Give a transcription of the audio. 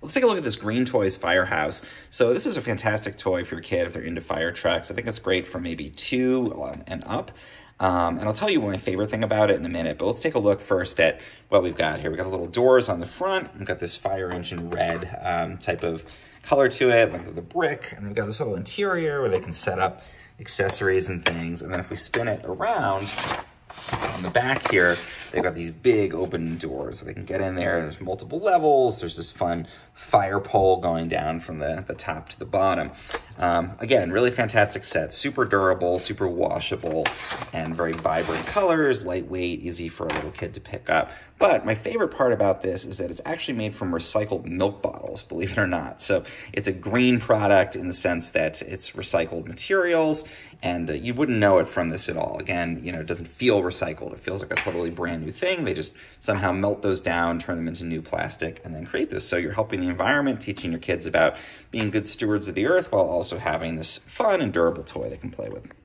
Let's take a look at this Green Toys Firehouse. So this is a fantastic toy for your kid if they're into fire trucks. I think it's great for maybe 2 and up. And I'll tell you my favorite thing about it in a minute, but let's take a look first at what we've got here. We've got the little doors on the front. We've got this fire engine red type of color to it, like the brick. And we've got this little interior where they can set up accessories and things. And then if we spin it around, on the back here, they've got these big open doors so they can get in there. There's multiple levels. There's this fun fire pole going down from the top to the bottom. Again, really fantastic set. Super durable, super washable, and very vibrant colors, lightweight, easy for a little kid to pick up. But my favorite part about this is that it's actually made from recycled milk bottles, believe it or not. So it's a green product in the sense that it's recycled materials, and you wouldn't know it from this at all. Again, you know, it doesn't feel recycled. It feels like a totally brand new thing. They just somehow melt those down, turn them into new plastic, and then create this. So you're helping the environment, teaching your kids about being good stewards of the earth while also having this fun and durable toy they can play with.